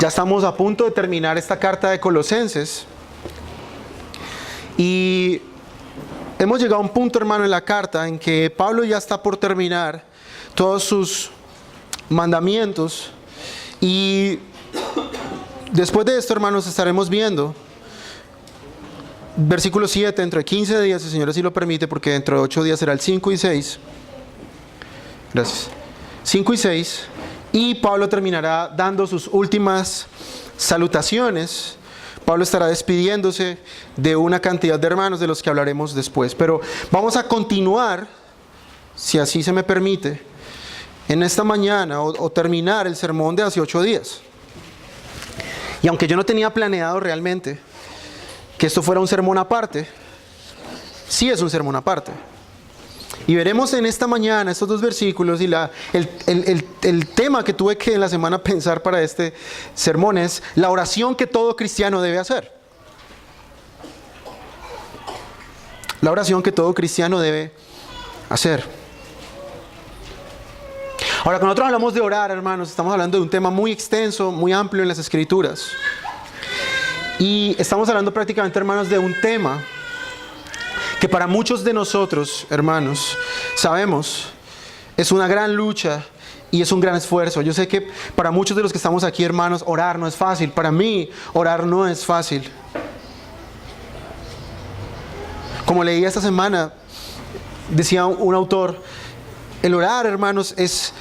Ya estamos a punto de terminar esta carta de Colosenses. Y hemos llegado a un punto, hermano, en la carta en que Pablo ya está por terminar todos sus mandamientos. Y después de esto, hermanos, estaremos viendo versículo 7, dentro de 15 días, el Señor así lo permite, porque dentro de 8 días será el 5 y 6. Gracias. 5 y 6. Y Pablo terminará dando sus últimas salutaciones. Pablo estará despidiéndose de una cantidad de hermanos de los que hablaremos después. Pero vamos a continuar, si así se me permite, en esta mañana o terminar el sermón de hace 8 días. Y aunque yo no tenía planeado realmente que esto fuera un sermón aparte, sí es un sermón aparte. Y veremos en esta mañana estos 2 versículos y el tema que tuve que en la semana pensar para este sermón es la oración que todo cristiano debe hacer. La oración que todo cristiano debe hacer. Ahora, cuando nosotros hablamos de orar, hermanos, estamos hablando de un tema muy extenso, muy amplio en las Escrituras. Y estamos hablando prácticamente, hermanos, de un tema que para muchos de nosotros, hermanos, sabemos, es una gran lucha y es un gran esfuerzo. Yo sé que para muchos de los que estamos aquí, hermanos, orar no es fácil. Para mí, orar no es fácil. Como leí esta semana, decía un autor, el orar, hermanos, es,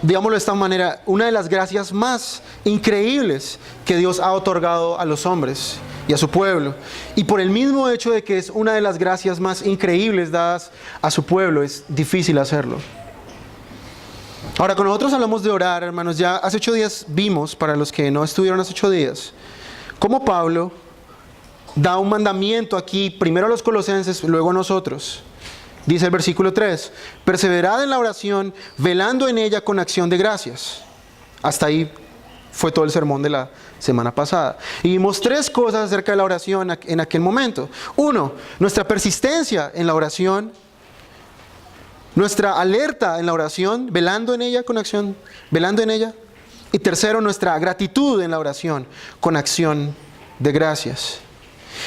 digámoslo de esta manera, una de las gracias más increíbles que Dios ha otorgado a los hombres y a su pueblo. Y por el mismo hecho de que es una de las gracias más increíbles dadas a su pueblo, es difícil hacerlo. Ahora, cuando nosotros hablamos de orar, hermanos, ya hace 8 días vimos, para los que no estuvieron hace 8 días, cómo Pablo da un mandamiento aquí, primero a los colosenses, luego a nosotros. Dice el versículo 3, perseverad en la oración, velando en ella con acción de gracias. Hasta ahí fue todo el sermón de la semana pasada. Y vimos 3 cosas acerca de la oración en aquel momento. 1, nuestra persistencia en la oración. Nuestra alerta en la oración, velando en ella con acción, velando en ella. Y 3, nuestra gratitud en la oración con acción de gracias.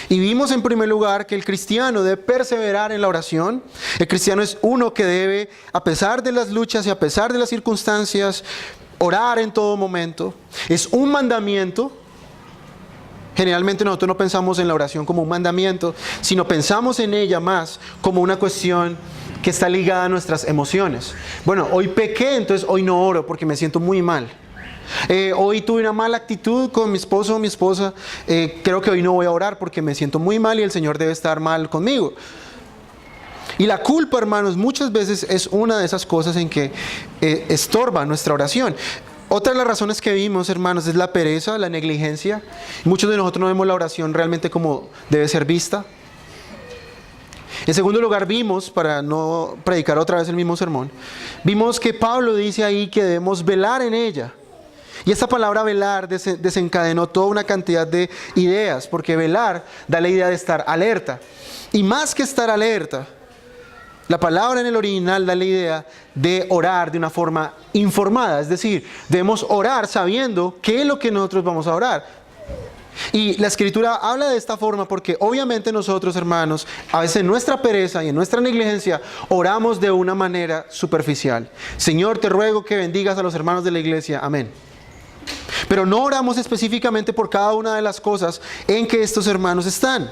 Y vimos en primer lugar que el cristiano debe perseverar en la oración. El cristiano es uno que debe, a pesar de las luchas y a pesar de las circunstancias, orar en todo momento. Es un mandamiento. Generalmente nosotros no pensamos en la oración como un mandamiento, sino pensamos en ella más como una cuestión que está ligada a nuestras emociones. Bueno, hoy pequé, entonces hoy no oro porque me siento muy mal. Hoy tuve una mala actitud con mi esposo o mi esposa, creo que hoy no voy a orar porque me siento muy mal y el Señor debe estar mal conmigo. Y la culpa, hermanos, muchas veces es una de esas cosas en que estorba nuestra oración. Otra de las razones que vimos, hermanos, es la pereza, la negligencia. Muchos de nosotros no vemos la oración realmente como debe ser vista. En segundo lugar vimos, para no predicar otra vez el mismo sermón, vimos que Pablo dice ahí que debemos velar en ella. Y esta palabra velar desencadenó toda una cantidad de ideas, porque velar da la idea de estar alerta. Y más que estar alerta, la palabra en el original da la idea de orar de una forma informada. Es decir, debemos orar sabiendo qué es lo que nosotros vamos a orar. Y la Escritura habla de esta forma porque obviamente nosotros, hermanos, a veces en nuestra pereza y en nuestra negligencia oramos de una manera superficial. Señor, te ruego que bendigas a los hermanos de la iglesia. Amén. Pero no oramos específicamente por cada una de las cosas en que estos hermanos están.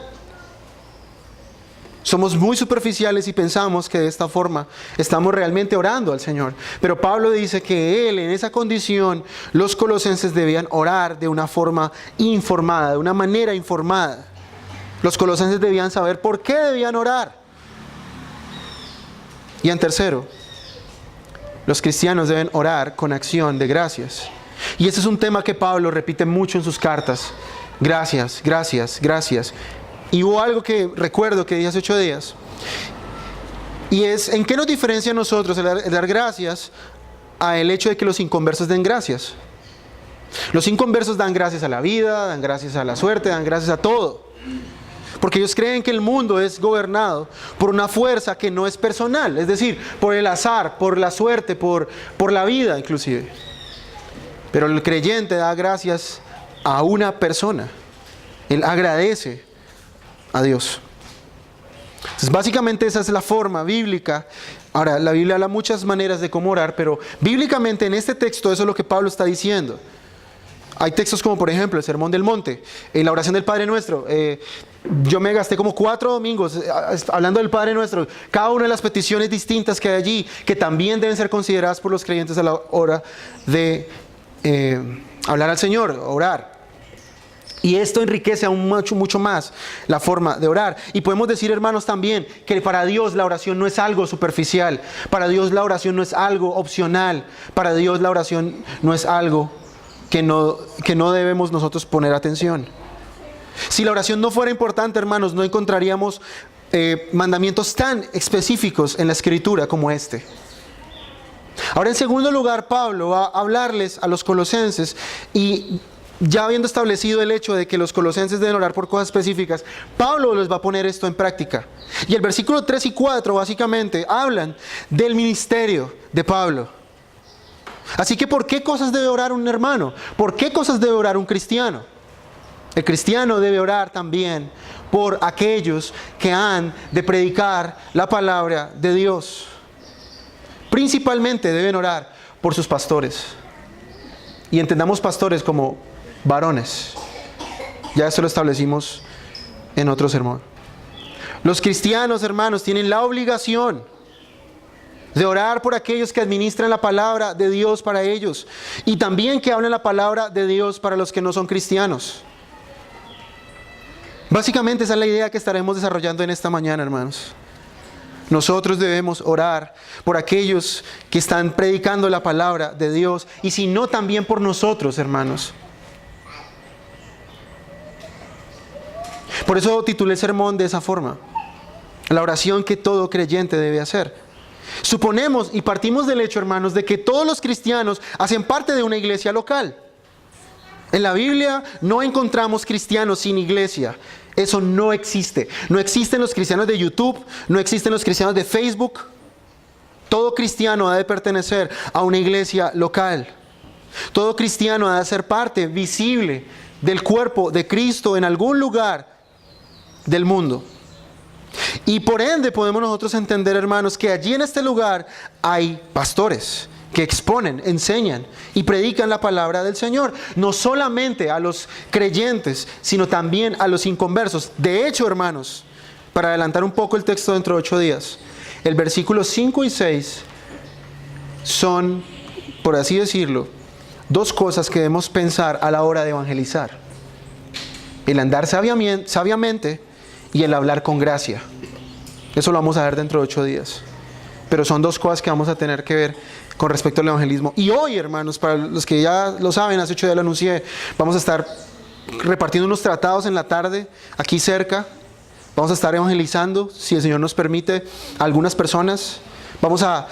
Somos muy superficiales y pensamos que de esta forma estamos realmente orando al Señor. Pero Pablo dice que él, en esa condición, los colosenses debían orar de una forma informada, de una manera informada. Los colosenses debían saber por qué debían orar. Y en tercero, los cristianos deben orar con acción de gracias. Y ese es un tema que Pablo repite mucho en sus cartas. Gracias, gracias, gracias. Y hubo algo que recuerdo que dije hace 8 días. Y es, ¿en qué nos diferencia a nosotros el dar gracias a el hecho de que los inconversos den gracias? Los inconversos dan gracias a la vida, dan gracias a la suerte, dan gracias a todo. Porque ellos creen que el mundo es gobernado por una fuerza que no es personal. Es decir, por el azar, por la suerte, por la vida inclusive. Pero el creyente da gracias a una persona. Él agradece a Dios. Entonces, básicamente esa es la forma bíblica. Ahora, la Biblia habla muchas maneras de cómo orar, pero bíblicamente en este texto eso es lo que Pablo está diciendo. Hay textos como por ejemplo el Sermón del Monte, la oración del Padre Nuestro. Yo me gasté como 4 domingos hablando del Padre Nuestro. Cada una de las peticiones distintas que hay allí, que también deben ser consideradas por los creyentes a la hora de hablar al Señor, orar. Y esto enriquece aún mucho más la forma de orar. Y podemos decir, hermanos, también que para Dios la oración no es algo superficial. Para Dios la oración no es algo opcional. Para Dios la oración no es algo que no debemos nosotros poner atención. Si la oración no fuera importante, hermanos, no encontraríamos mandamientos tan específicos en la Escritura como este. Ahora, en segundo lugar, Pablo va a hablarles a los colosenses y ya habiendo establecido el hecho de que los colosenses deben orar por cosas específicas, Pablo les va a poner esto en práctica. Y el versículo 3 y 4 básicamente hablan del ministerio de Pablo. Así que, ¿por qué cosas debe orar un hermano? ¿Por qué cosas debe orar un cristiano? El cristiano debe orar también por aquellos que han de predicar la palabra de Dios. Principalmente deben orar por sus pastores. Y entendamos pastores como varones. Ya eso lo establecimos en otro sermón. Los cristianos, hermanos, tienen la obligación de orar por aquellos que administran la palabra de Dios para ellos. Y también que hablen la palabra de Dios para los que no son cristianos. Básicamente esa es la idea que estaremos desarrollando en esta mañana, hermanos. Nosotros debemos orar por aquellos que están predicando la palabra de Dios, y si no, también por nosotros, hermanos. Por eso titulé el sermón de esa forma: la oración que todo creyente debe hacer. Suponemos y partimos del hecho, hermanos, de que todos los cristianos hacen parte de una iglesia local. En la Biblia no encontramos cristianos sin iglesia. Eso no existe. No existen los cristianos de YouTube, no existen los cristianos de Facebook. Todo cristiano ha de pertenecer a una iglesia local. Todo cristiano ha de ser parte visible del cuerpo de Cristo en algún lugar del mundo. Y por ende podemos nosotros entender, hermanos, que allí en este lugar hay pastores que exponen, enseñan y predican la palabra del Señor, no solamente a los creyentes, sino también a los inconversos. De hecho, hermanos, para adelantar un poco el texto dentro de 8 días, el versículo 5 y 6 son, por así decirlo, 2 cosas que debemos pensar a la hora de evangelizar: el andar sabiamente y el hablar con gracia. Eso lo vamos a ver dentro de 8 días. Pero son 2 cosas que vamos a tener que ver con respecto al evangelismo. Y hoy, hermanos, para los que ya lo saben, hace 8 días lo anuncié, vamos a estar repartiendo unos tratados en la tarde, aquí cerca. Vamos a estar evangelizando, si el Señor nos permite, a algunas personas. Vamos a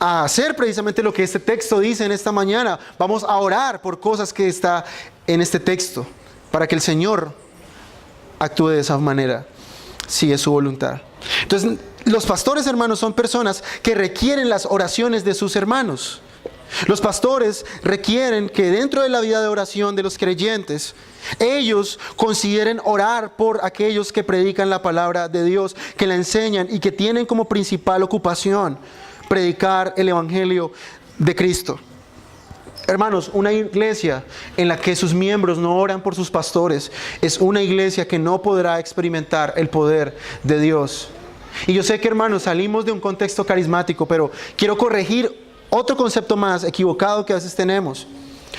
hacer precisamente lo que este texto dice en esta mañana. Vamos a orar por cosas que está en este texto, para que el Señor actúe de esa manera, si es su voluntad. Entonces, los pastores, hermanos, son personas que requieren las oraciones de sus hermanos. Los pastores requieren que dentro de la vida de oración de los creyentes, ellos consideren orar por aquellos que predican la palabra de Dios, que la enseñan y que tienen como principal ocupación predicar el evangelio de Cristo. Hermanos, una iglesia en la que sus miembros no oran por sus pastores es una iglesia que no podrá experimentar el poder de Dios. Y yo sé que, hermanos, salimos de un contexto carismático, pero quiero corregir otro concepto más equivocado que a veces tenemos.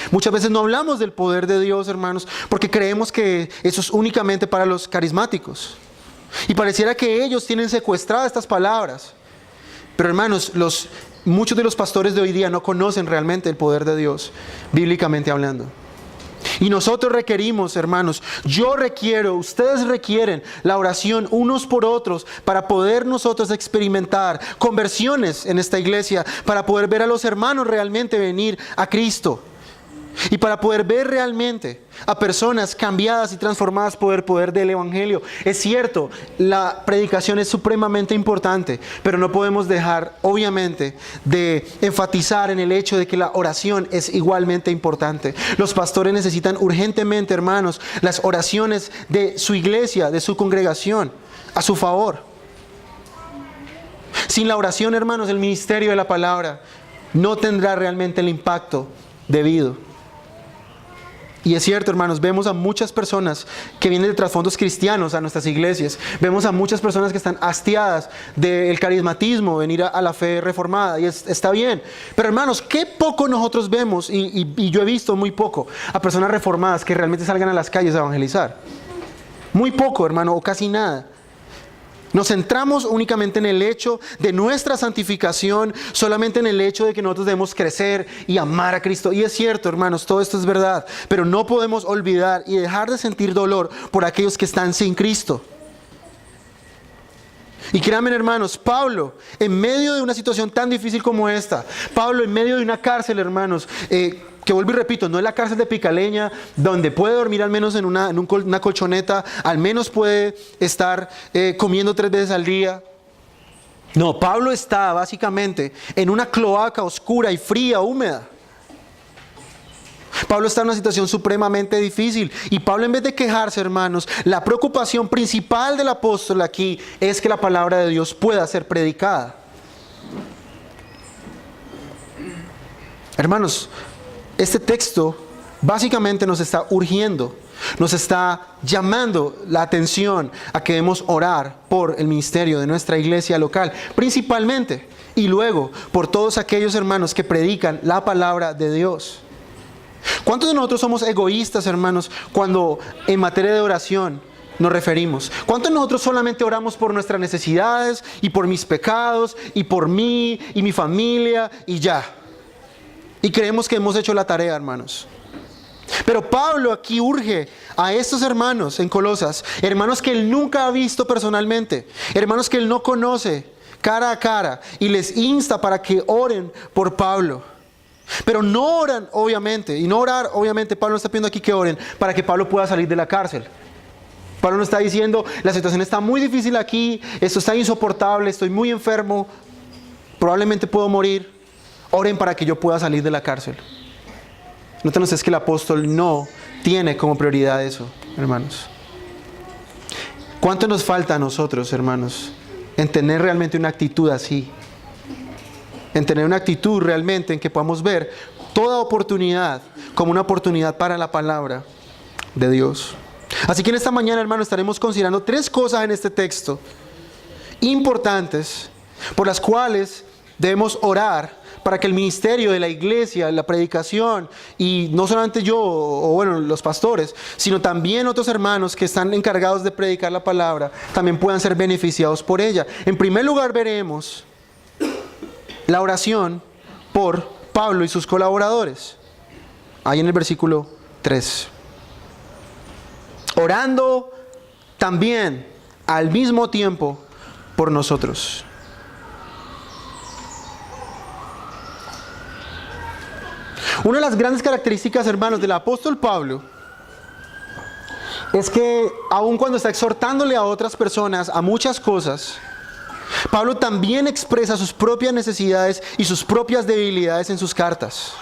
Muchas veces no hablamos del poder de Dios, hermanos, porque creemos que eso es únicamente para los carismáticos. Y pareciera que ellos tienen secuestradas estas palabras. Pero, hermanos, muchos de los pastores de hoy día no conocen realmente el poder de Dios, bíblicamente hablando. Y nosotros requerimos, hermanos, yo requiero, ustedes requieren la oración unos por otros para poder nosotros experimentar conversiones en esta iglesia, para poder ver a los hermanos realmente venir a Cristo. Y para poder ver realmente a personas cambiadas y transformadas por el poder del Evangelio. Es cierto, la predicación es supremamente importante, pero no podemos dejar, obviamente, de enfatizar en el hecho de que la oración es igualmente importante. Los pastores necesitan urgentemente, hermanos, las oraciones de su iglesia, de su congregación, a su favor. Sin la oración, hermanos, el ministerio de la palabra no tendrá realmente el impacto debido. Y es cierto, hermanos, vemos a muchas personas que vienen de trasfondos cristianos a nuestras iglesias. Vemos a muchas personas que están hastiadas del carismatismo, venir a la fe reformada, y está bien. Pero hermanos, qué poco nosotros vemos, y yo he visto muy poco, a personas reformadas que realmente salgan a las calles a evangelizar. Muy poco, hermano, o casi nada. Nos centramos únicamente en el hecho de nuestra santificación, solamente en el hecho de que nosotros debemos crecer y amar a Cristo. Y es cierto, hermanos, todo esto es verdad, pero no podemos olvidar y dejar de sentir dolor por aquellos que están sin Cristo. Y créanme, hermanos, Pablo, en medio de una situación tan difícil como esta, Pablo en medio de una cárcel, hermanos, que vuelvo y repito, no es la cárcel de Picaleña, donde puede dormir al menos en una colchoneta, al menos puede estar comiendo 3 veces al día. No, Pablo está básicamente en una cloaca oscura y fría, húmeda. Pablo está en una situación supremamente difícil. Y Pablo, en vez de quejarse, hermanos, la preocupación principal del apóstol aquí es que la palabra de Dios pueda ser predicada. Hermanos, este texto básicamente nos está urgiendo, nos está llamando la atención a que debemos orar por el ministerio de nuestra iglesia local, principalmente, y luego por todos aquellos hermanos que predican la palabra de Dios. ¿Cuántos de nosotros somos egoístas, hermanos, cuando en materia de oración nos referimos? ¿Cuántos de nosotros solamente oramos por nuestras necesidades y por mis pecados y por mí y mi familia y ya? Y creemos que hemos hecho la tarea, hermanos. Pero Pablo aquí urge a estos hermanos en Colosas, hermanos que él nunca ha visto personalmente, hermanos que él no conoce cara a cara, y les insta para que oren por Pablo. Pero no oran, obviamente, y no orar, obviamente, Pablo no está pidiendo aquí que oren para que Pablo pueda salir de la cárcel. Pablo no está diciendo, la situación está muy difícil aquí, esto está insoportable, estoy muy enfermo, probablemente puedo morir, oren para que yo pueda salir de la cárcel. Noten ustedes que el apóstol no tiene como prioridad eso, hermanos. ¿Cuánto nos falta a nosotros, hermanos, en tener realmente una actitud así? En tener una actitud realmente en que podamos ver toda oportunidad como una oportunidad para la palabra de Dios. Así que en esta mañana, hermanos, estaremos considerando 3 cosas en este texto importantes por las cuales debemos orar para que el ministerio de la iglesia, la predicación, y no solamente yo o bueno, los pastores, sino también otros hermanos que están encargados de predicar la palabra, también puedan ser beneficiados por ella. En primer lugar, veremos la oración por Pablo y sus colaboradores. Ahí en el versículo 3. Orando también al mismo tiempo por nosotros. Una de las grandes características, hermanos, del apóstol Pablo es que aun cuando está exhortándole a otras personas a muchas cosas, Pablo también expresa sus propias necesidades y sus propias debilidades en sus cartas.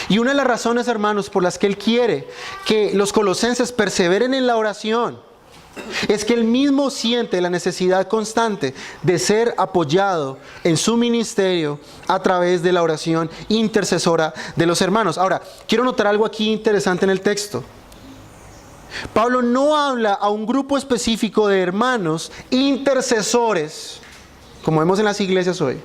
Y una de las razones, hermanos, por las que él quiere que los colosenses perseveren en la oración es que él mismo siente la necesidad constante de ser apoyado en su ministerio a través de la oración intercesora de los hermanos. Ahora, quiero notar algo aquí interesante en el texto. Pablo no habla a un grupo específico de hermanos intercesores, como vemos en las iglesias hoy,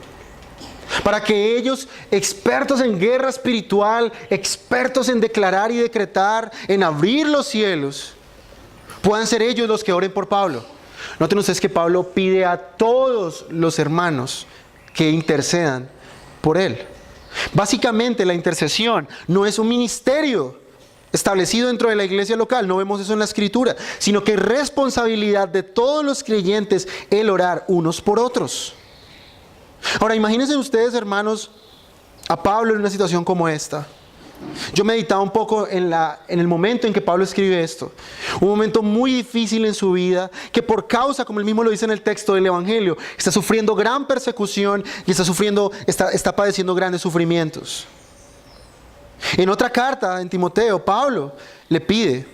para que ellos, expertos en guerra espiritual, expertos en declarar y decretar, en abrir los cielos, puedan ser ellos los que oren por Pablo. Noten ustedes que Pablo pide a todos los hermanos que intercedan por él. Básicamente la intercesión no es un ministerio establecido dentro de la iglesia local, no vemos eso en la escritura, sino que es responsabilidad de todos los creyentes el orar unos por otros. Ahora imagínense ustedes, hermanos, a Pablo en una situación como esta. Yo meditaba un poco en el momento en que Pablo escribe esto. Un momento muy difícil en su vida, que por causa, como él mismo lo dice en el texto del Evangelio, está sufriendo gran persecución y está padeciendo grandes sufrimientos. En otra carta, en Timoteo, Pablo le pide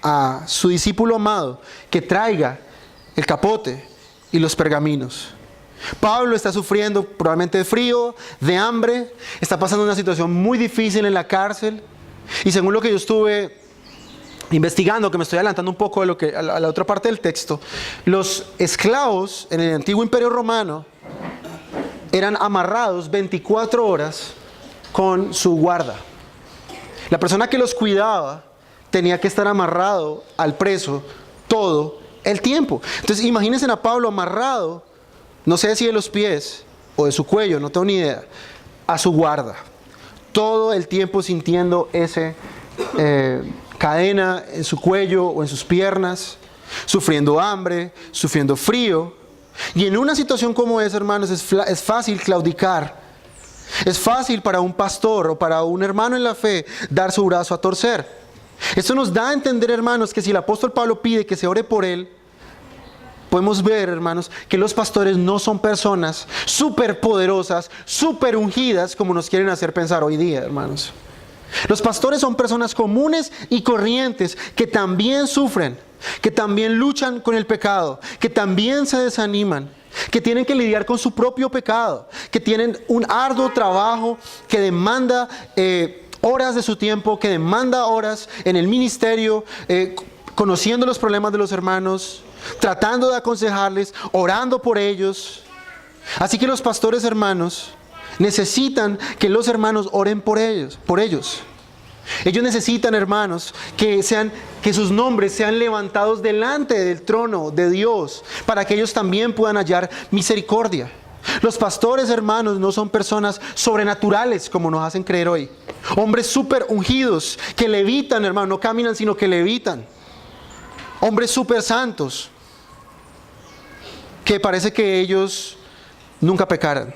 a su discípulo amado que traiga el capote y los pergaminos. Pablo está sufriendo probablemente de frío, de hambre, está pasando una situación muy difícil en la cárcel, y según lo que yo estuve investigando, que me estoy adelantando un poco a la otra parte del texto, los esclavos en el antiguo imperio romano eran amarrados 24 horas con su guarda. La persona que los cuidaba tenía que estar amarrado al preso todo el tiempo. Entonces imagínense a Pablo amarrado, no sé si de los pies o de su cuello, no tengo ni idea, a su guarda. Todo el tiempo sintiendo esa cadena en su cuello o en sus piernas, sufriendo hambre, sufriendo frío. Y en una situación como esa, hermanos, es fácil claudicar. Es fácil para un pastor o para un hermano en la fe dar su brazo a torcer. Esto nos da a entender, hermanos, que si el apóstol Pablo pide que se ore por él, podemos ver, hermanos, que los pastores no son personas súper poderosas, súper ungidas, como nos quieren hacer pensar hoy día, hermanos. Los pastores son personas comunes y corrientes que también sufren, que también luchan con el pecado, que también se desaniman, que tienen que lidiar con su propio pecado, que tienen un arduo trabajo que demanda horas de su tiempo, que demanda horas en el ministerio, conociendo los problemas de los hermanos, tratando de aconsejarles, orando por ellos. Así que los pastores, hermanos, necesitan que los hermanos oren por ellos. Ellos necesitan, hermanos, que sus nombres sean levantados delante del trono de Dios, para que ellos también puedan hallar misericordia. Los pastores, hermanos, no son personas sobrenaturales como nos hacen creer hoy. Hombres súper ungidos que levitan, hermano, no caminan sino que levitan. Hombres súper santos que parece que ellos nunca pecaran.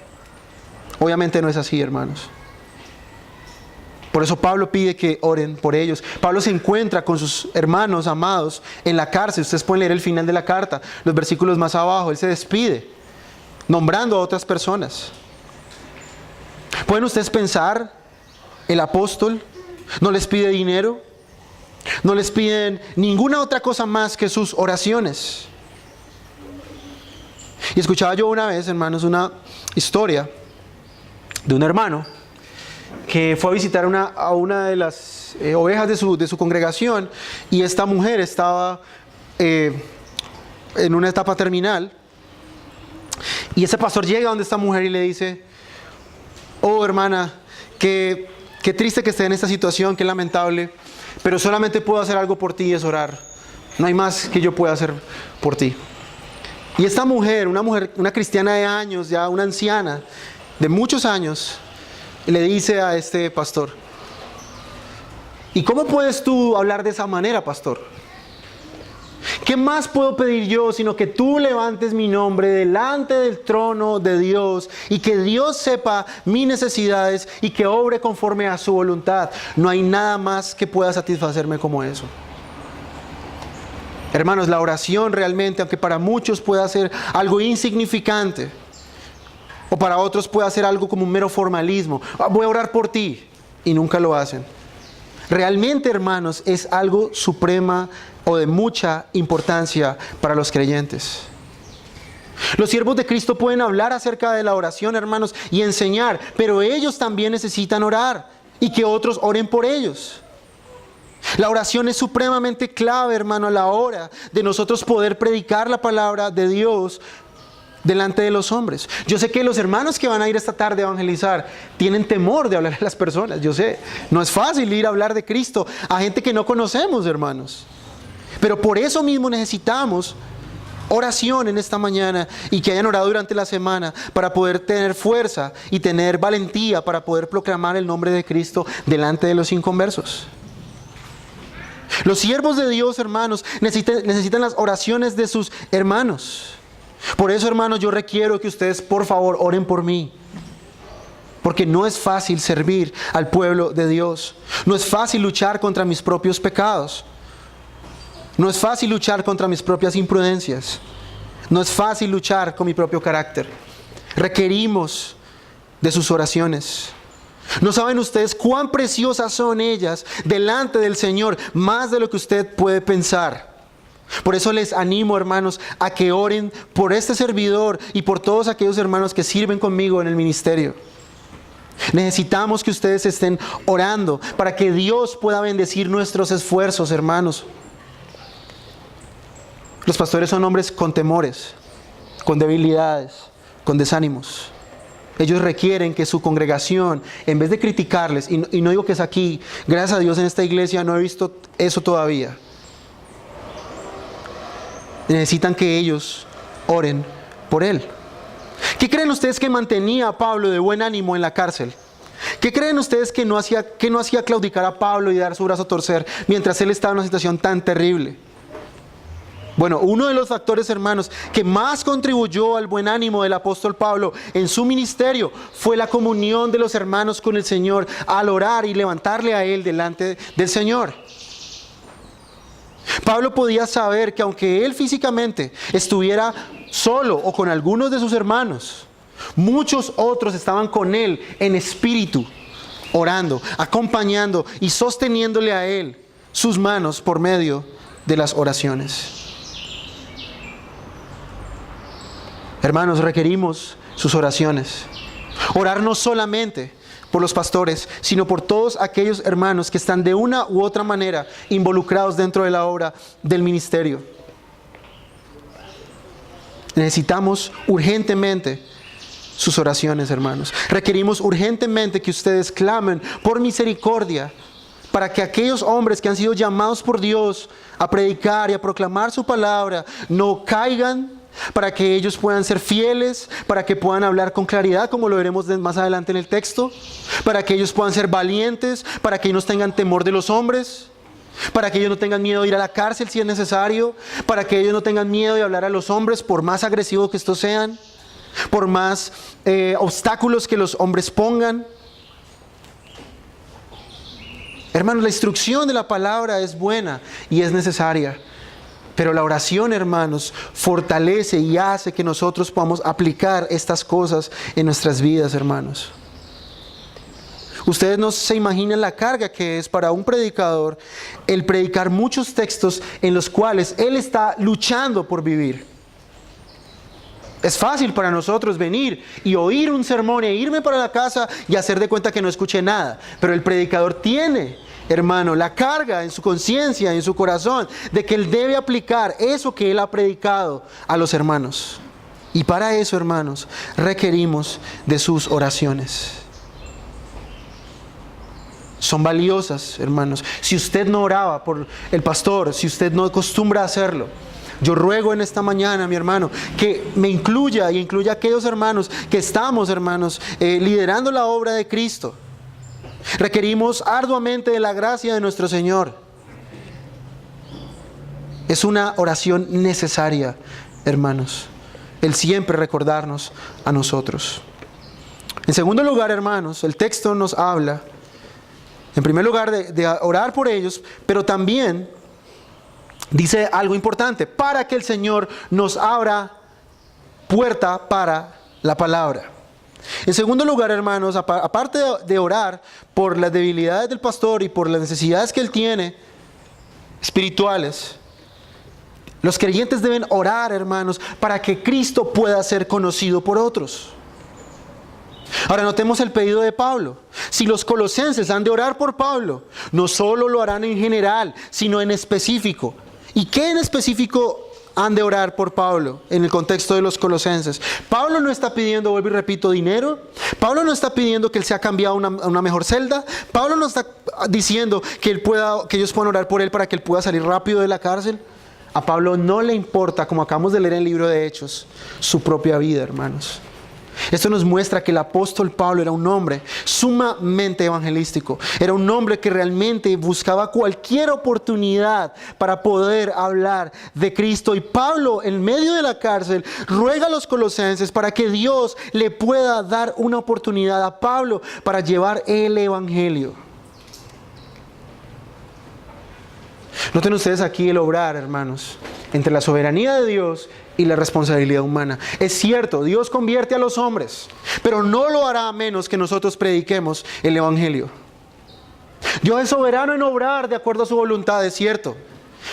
Obviamente no es así, hermanos. Por eso Pablo pide que oren por ellos. Pablo se encuentra con sus hermanos amados en la cárcel. Ustedes pueden leer el final de la carta, los versículos más abajo. Él se despide, nombrando a otras personas. ¿Pueden ustedes pensar? El apóstol no les pide dinero, no les piden ninguna otra cosa más que sus oraciones. Y escuchaba yo una vez, hermanos, una historia de un hermano que fue a visitar a una de las ovejas de su congregación, y esta mujer estaba en una etapa terminal, y ese pastor llega donde esta mujer y le dice: oh hermana, qué triste que esté en esta situación, qué lamentable, pero solamente puedo hacer algo por ti, y es orar. No hay más que yo pueda hacer por ti. Y esta mujer, una cristiana de años, ya una anciana de muchos años, le dice a este pastor: ¿y cómo puedes tú hablar de esa manera, pastor? ¿Qué más puedo pedir yo sino que tú levantes mi nombre delante del trono de Dios y que Dios sepa mis necesidades y que obre conforme a su voluntad? No hay nada más que pueda satisfacerme como eso. Hermanos, la oración realmente, aunque para muchos pueda ser algo insignificante, o para otros pueda ser algo como un mero formalismo, voy a orar por ti, y nunca lo hacen. Realmente, hermanos, es algo suprema o de mucha importancia para los creyentes. Los siervos de Cristo pueden hablar acerca de la oración, hermanos, y enseñar, pero ellos también necesitan orar y que otros oren por ellos. La oración es supremamente clave, hermano, a la hora de nosotros poder predicar la palabra de Dios delante de los hombres. Yo sé que los hermanos que van a ir esta tarde a evangelizar tienen temor de hablar a las personas. Yo sé, no es fácil ir a hablar de Cristo a gente que no conocemos, hermanos. Pero por eso mismo necesitamos oración en esta mañana, y que hayan orado durante la semana para poder tener fuerza y tener valentía para poder proclamar el nombre de Cristo delante de los inconversos. Los siervos de Dios, hermanos, necesitan las oraciones de sus hermanos. Por eso, hermanos, yo requiero que ustedes, por favor, oren por mí. Porque no es fácil servir al pueblo de Dios. No es fácil luchar contra mis propios pecados. No es fácil luchar contra mis propias imprudencias. No es fácil luchar con mi propio carácter. Requerimos de sus oraciones. ¿No saben ustedes cuán preciosas son ellas delante del Señor? Más de lo que usted puede pensar. Por eso les animo, hermanos, a que oren por este servidor y por todos aquellos hermanos que sirven conmigo en el ministerio. Necesitamos que ustedes estén orando para que Dios pueda bendecir nuestros esfuerzos, hermanos. Los pastores son hombres con temores, con debilidades, con desánimos. Ellos requieren que su congregación, en vez de criticarles, y no digo que es aquí, gracias a Dios en esta iglesia no he visto eso todavía. Necesitan que ellos oren por él. ¿Qué creen ustedes que mantenía a Pablo de buen ánimo en la cárcel? ¿Qué creen ustedes que no hacía claudicar a Pablo y dar su brazo a torcer mientras él estaba en una situación tan terrible? Bueno, uno de los factores, hermanos, que más contribuyó al buen ánimo del apóstol Pablo en su ministerio fue la comunión de los hermanos con el Señor al orar y levantarle a él delante del Señor. Pablo podía saber que aunque él físicamente estuviera solo o con algunos de sus hermanos, muchos otros estaban con él en espíritu, orando, acompañando y sosteniéndole a él sus manos por medio de las oraciones. Hermanos, requerimos sus oraciones. Orar no solamente por los pastores, sino por todos aquellos hermanos que están de una u otra manera involucrados dentro de la obra del ministerio. Necesitamos urgentemente sus oraciones, hermanos. Requerimos urgentemente que ustedes clamen por misericordia para que aquellos hombres que han sido llamados por Dios a predicar y a proclamar su palabra no caigan, para que ellos puedan ser fieles, para que puedan hablar con claridad, como lo veremos más adelante en el texto, para que ellos puedan ser valientes, para que ellos no tengan temor de los hombres, para que ellos no tengan miedo de ir a la cárcel si es necesario, para que ellos no tengan miedo de hablar a los hombres por más agresivos que estos sean, por más obstáculos que los hombres pongan. Hermanos, la instrucción de la palabra es buena y es necesaria. Pero la oración, hermanos, fortalece y hace que nosotros podamos aplicar estas cosas en nuestras vidas, hermanos. Ustedes no se imaginan la carga que es para un predicador el predicar muchos textos en los cuales él está luchando por vivir. Es fácil para nosotros venir y oír un sermón e irme para la casa y hacer de cuenta que no escuché nada. Pero el predicador tiene, hermano, la carga en su conciencia, en su corazón, de que él debe aplicar eso que él ha predicado a los hermanos. Y para eso, hermanos, requerimos de sus oraciones. Son valiosas, hermanos. Si usted no oraba por el pastor, si usted no acostumbra a hacerlo, yo ruego en esta mañana, mi hermano, que me incluya y incluya a aquellos hermanos que estamos, hermanos, liderando la obra de Cristo. Requerimos arduamente de la gracia de nuestro Señor. Es una oración necesaria, hermanos, el siempre recordarnos a nosotros. En segundo lugar, hermanos, el texto nos habla, en primer lugar, de orar por ellos, pero también dice algo importante: para que el Señor nos abra puerta para la palabra. En segundo lugar, hermanos, aparte de orar por las debilidades del pastor y por las necesidades que él tiene espirituales, los creyentes deben orar, hermanos, para que Cristo pueda ser conocido por otros. Ahora notemos el pedido de Pablo. Si los colosenses han de orar por Pablo, no solo lo harán en general, sino en específico. ¿Y qué en específico han de orar por Pablo en el contexto de los colosenses? Pablo no está pidiendo, vuelvo y repito, dinero. Pablo no está pidiendo que él sea cambiado a una mejor celda. Pablo no está diciendo que ellos puedan orar por él para que él pueda salir rápido de la cárcel. A Pablo no le importa, como acabamos de leer en el libro de Hechos, su propia vida, hermanos. Esto nos muestra que el apóstol Pablo era un hombre sumamente evangelístico. Era un hombre que realmente buscaba cualquier oportunidad para poder hablar de Cristo. Y Pablo, en medio de la cárcel, ruega a los colosenses para que Dios le pueda dar una oportunidad a Pablo para llevar el evangelio. Noten ustedes aquí el obrar, hermanos, entre la soberanía de Dios y la responsabilidad humana. Es cierto, Dios convierte a los hombres, pero no lo hará a menos que nosotros prediquemos el evangelio. Dios es soberano en obrar de acuerdo a su voluntad, es cierto,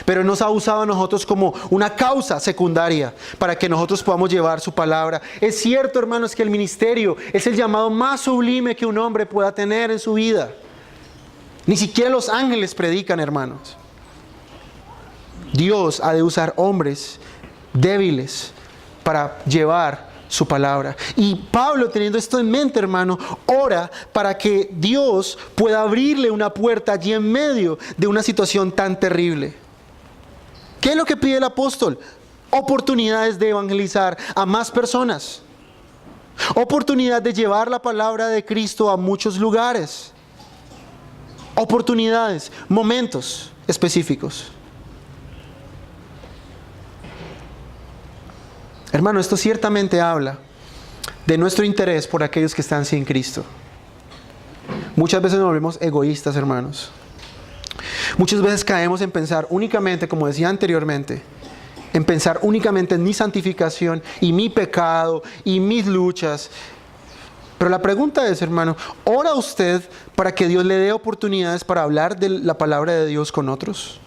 pero nos ha usado a nosotros como una causa secundaria para que nosotros podamos llevar su palabra. Es cierto, hermanos, que el ministerio es el llamado más sublime que un hombre pueda tener en su vida. Ni siquiera los ángeles predican, hermanos. Dios ha de usar hombres débiles para llevar su palabra. Y Pablo, teniendo esto en mente, hermano, ora para que Dios pueda abrirle una puerta allí en medio de una situación tan terrible. ¿Qué es lo que pide el apóstol? Oportunidades de evangelizar a más personas. Oportunidad de llevar la palabra de Cristo a muchos lugares. Oportunidades, momentos específicos. Hermano, esto ciertamente habla de nuestro interés por aquellos que están sin Cristo. Muchas veces nos volvemos egoístas, hermanos. Muchas veces caemos en pensar únicamente, como decía anteriormente, en pensar únicamente en mi santificación y mi pecado y mis luchas. Pero la pregunta es, hermano, ¿ora usted para que Dios le dé oportunidades para hablar de la palabra de Dios con otros?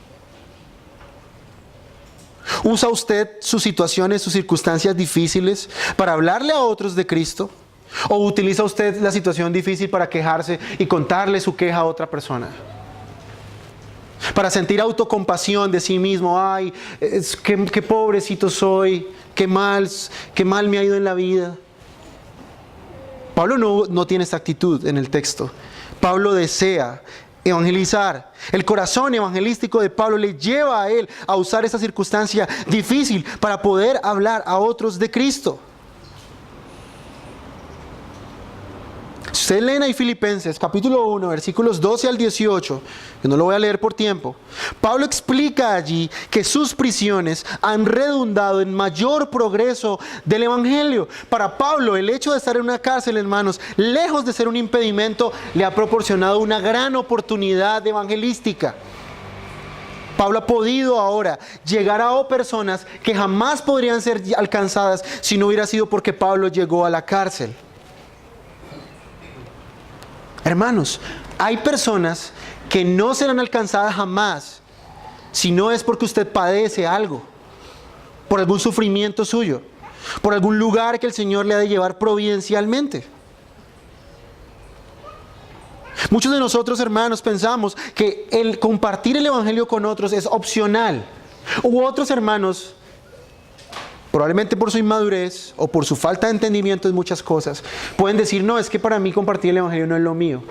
¿Usa usted sus situaciones, sus circunstancias difíciles para hablarle a otros de Cristo? ¿O utiliza usted la situación difícil para quejarse y contarle su queja a otra persona? Para sentir autocompasión de sí mismo. Ay, qué pobrecito soy, qué mal me ha ido en la vida. Pablo no tiene esta actitud en el texto. Pablo desea evangelizar. El corazón evangelístico de Pablo le lleva a él a usar esa circunstancia difícil para poder hablar a otros de Cristo. Si ustedes leen ahí Filipenses capítulo 1, versículos 12 al 18, que no lo voy a leer por tiempo, Pablo explica allí que sus prisiones han redundado en mayor progreso del evangelio. Para Pablo, el hecho de estar en una cárcel, hermanos, lejos de ser un impedimento, le ha proporcionado una gran oportunidad evangelística. Pablo ha podido ahora llegar a personas que jamás podrían ser alcanzadas si no hubiera sido porque Pablo llegó a la cárcel. Hermanos, hay personas que no serán alcanzadas jamás si no es porque usted padece algo, por algún sufrimiento suyo, por algún lugar que el Señor le ha de llevar providencialmente. Muchos de nosotros, hermanos, pensamos que el compartir el evangelio con otros es opcional. U otros hermanos, probablemente por su inmadurez o por su falta de entendimiento en muchas cosas, pueden decir, no, es que para mí compartir el evangelio no es lo mío.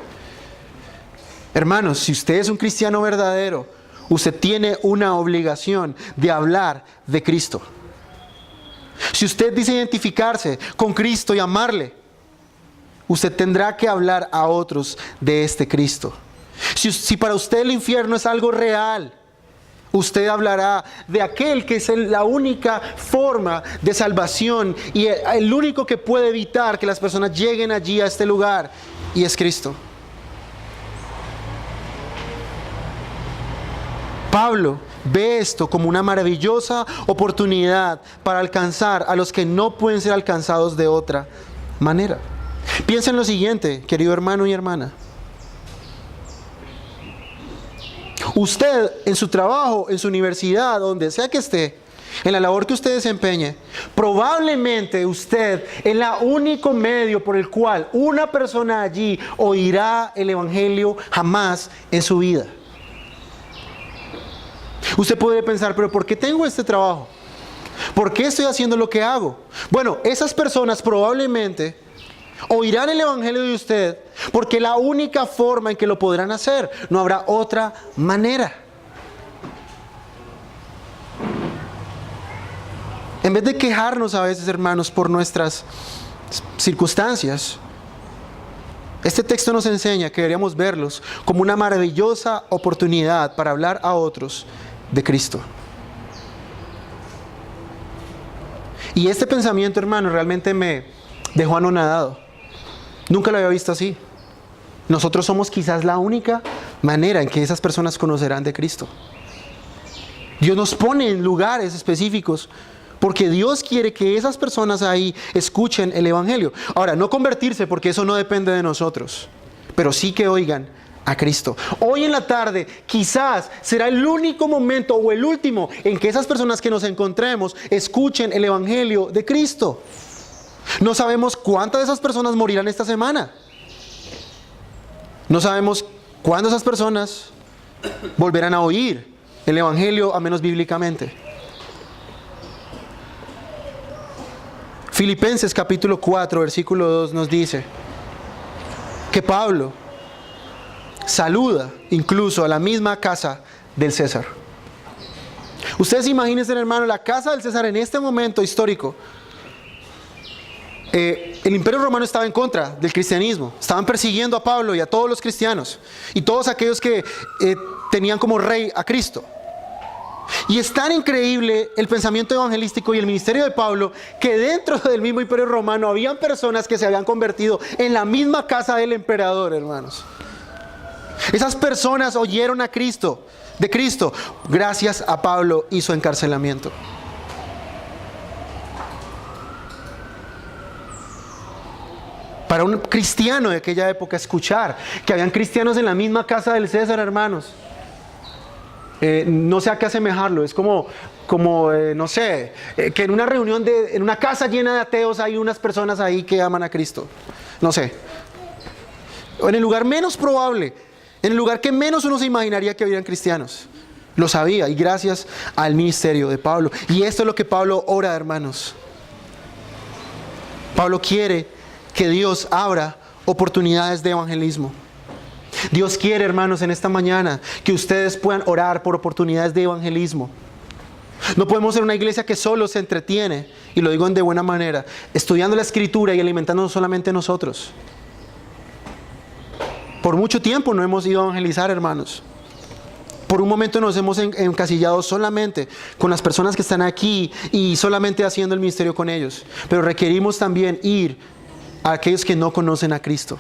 Hermanos, si usted es un cristiano verdadero, usted tiene una obligación de hablar de Cristo. Si usted dice identificarse con Cristo y amarle, usted tendrá que hablar a otros de este Cristo. Si para usted el infierno es algo real, usted hablará de aquel que es la única forma de salvación y el único que puede evitar que las personas lleguen allí a este lugar, y es Cristo. Pablo ve esto como una maravillosa oportunidad para alcanzar a los que no pueden ser alcanzados de otra manera. Piensa en lo siguiente, querido hermano y hermana. Usted en su trabajo, en su universidad, donde sea que esté, en la labor que usted desempeñe, probablemente usted es el único medio por el cual una persona allí oirá el evangelio jamás en su vida. Usted puede pensar, pero ¿por qué tengo este trabajo? ¿Por qué estoy haciendo lo que hago? Bueno, esas personas probablemente oirán el evangelio de usted porque la única forma en que lo podrán hacer, no habrá otra manera. En vez de quejarnos a veces, hermanos, por nuestras circunstancias, este texto nos enseña que deberíamos verlos como una maravillosa oportunidad para hablar a otros de Cristo. Y este pensamiento, hermano, realmente me dejó anonadado. Nunca lo había visto así. Nosotros somos quizás la única manera en que esas personas conocerán de Cristo. Dios nos pone en lugares específicos porque Dios quiere que esas personas ahí escuchen el Evangelio. Ahora, no convertirse, porque eso no depende de nosotros, pero sí que oigan a Cristo. Hoy en la tarde quizás será el único momento o el último en que esas personas que nos encontremos escuchen el Evangelio de Cristo. No sabemos cuántas de esas personas morirán esta semana. No sabemos cuándo esas personas volverán a oír el Evangelio, a menos bíblicamente. Filipenses capítulo 4, versículo 2 nos dice que Pablo saluda incluso a la misma casa del César. Ustedes imagínense, hermano, la casa del César en este momento histórico. El Imperio Romano estaba en contra del cristianismo. Estaban persiguiendo a Pablo y a todos los cristianos y todos aquellos que tenían como rey a Cristo. Y es tan increíble el pensamiento evangelístico y el ministerio de Pablo que dentro del mismo Imperio Romano habían personas que se habían convertido en la misma casa del emperador, hermanos. Esas personas oyeron a Cristo, de Cristo, gracias a Pablo y su encarcelamiento. Para un cristiano de aquella época escuchar que habían cristianos en la misma casa del César, hermanos, no sé a qué asemejarlo. Es como no sé, que en una reunión, en una casa llena de ateos hay unas personas ahí que aman a Cristo. No sé. O en el lugar menos probable, en el lugar que menos uno se imaginaría que habrían cristianos. Lo sabía, y gracias al ministerio de Pablo. Y esto es lo que Pablo ora, hermanos. Pablo quiere que Dios abra oportunidades de evangelismo. Dios quiere, hermanos, en esta mañana que ustedes puedan orar por oportunidades de evangelismo. No podemos ser una iglesia que solo se entretiene, y lo digo de buena manera, estudiando la Escritura y alimentándonos solamente nosotros. Por mucho tiempo no hemos ido a evangelizar, hermanos. Por un momento nos hemos encasillado solamente con las personas que están aquí y solamente haciendo el ministerio con ellos. Pero requerimos también ir a aquellos que no conocen a Cristo.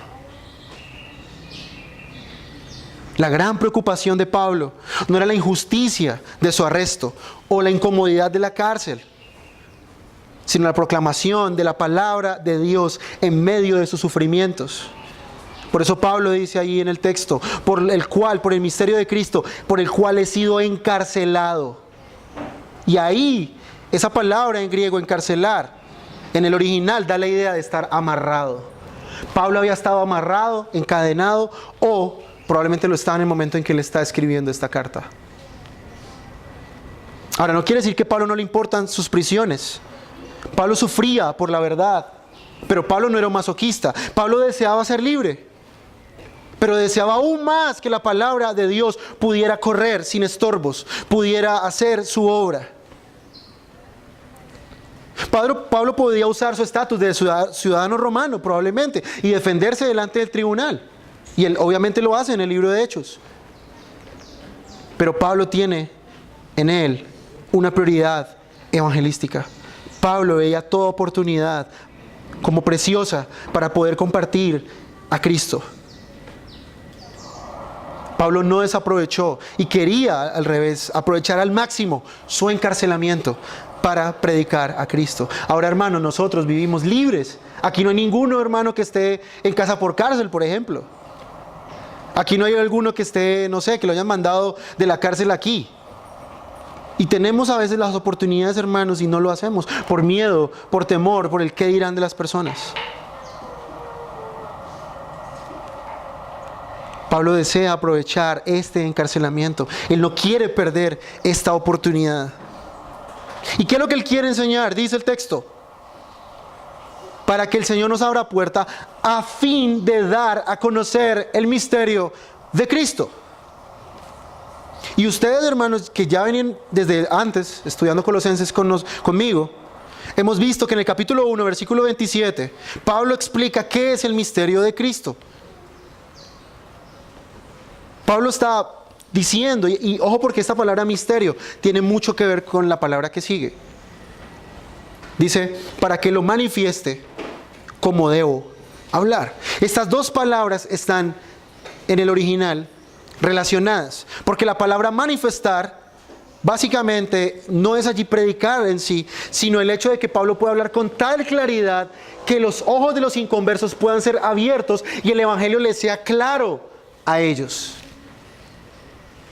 La gran preocupación de Pablo no era la injusticia de su arresto o la incomodidad de la cárcel, sino la proclamación de la palabra de Dios en medio de sus sufrimientos. Por eso Pablo dice ahí en el texto, por el misterio de Cristo, por el cual he sido encarcelado. Y ahí, esa palabra en griego, encarcelar, en el original da la idea de estar amarrado. Pablo había estado amarrado, encadenado, o probablemente lo estaba en el momento en que le está escribiendo esta carta. Ahora, no quiere decir que a Pablo no le importan sus prisiones. Pablo sufría por la verdad, pero Pablo no era un masoquista. Pablo deseaba ser libre, pero deseaba aún más que la palabra de Dios pudiera correr sin estorbos, pudiera hacer su obra. Pablo podía usar su estatus de ciudadano romano probablemente y defenderse delante del tribunal. Y él obviamente lo hace en el libro de Hechos. Pero Pablo tiene en él una prioridad evangelística. Pablo veía toda oportunidad como preciosa para poder compartir a Cristo. Pablo no desaprovechó y quería, al revés, aprovechar al máximo su encarcelamiento para predicar a Cristo. Ahora, hermanos, nosotros vivimos libres. Aquí no hay ninguno, hermano, que esté en casa por cárcel, por ejemplo. Aquí no hay alguno que esté, no sé, que lo hayan mandado de la cárcel aquí. Y tenemos a veces las oportunidades, hermanos, y no lo hacemos por miedo, por temor, por el qué dirán de las personas. Pablo desea aprovechar este encarcelamiento. Él no quiere perder esta oportunidad. ¿Y qué es lo que él quiere enseñar? Dice el texto: para que el Señor nos abra puerta a fin de dar a conocer el misterio de Cristo. Y ustedes, hermanos, que ya venían desde antes estudiando Colosenses conmigo, Hemos visto que en el capítulo 1, versículo 27, Pablo explica qué es el misterio de Cristo. Pablo está diciendo, y ojo porque esta palabra misterio tiene mucho que ver con la palabra que sigue. Dice, para que lo manifieste como debo hablar. Estas dos palabras están en el original relacionadas, porque la palabra manifestar básicamente no es allí predicar en sí, sino el hecho de que Pablo pueda hablar con tal claridad que los ojos de los inconversos puedan ser abiertos y el evangelio les sea claro a ellos.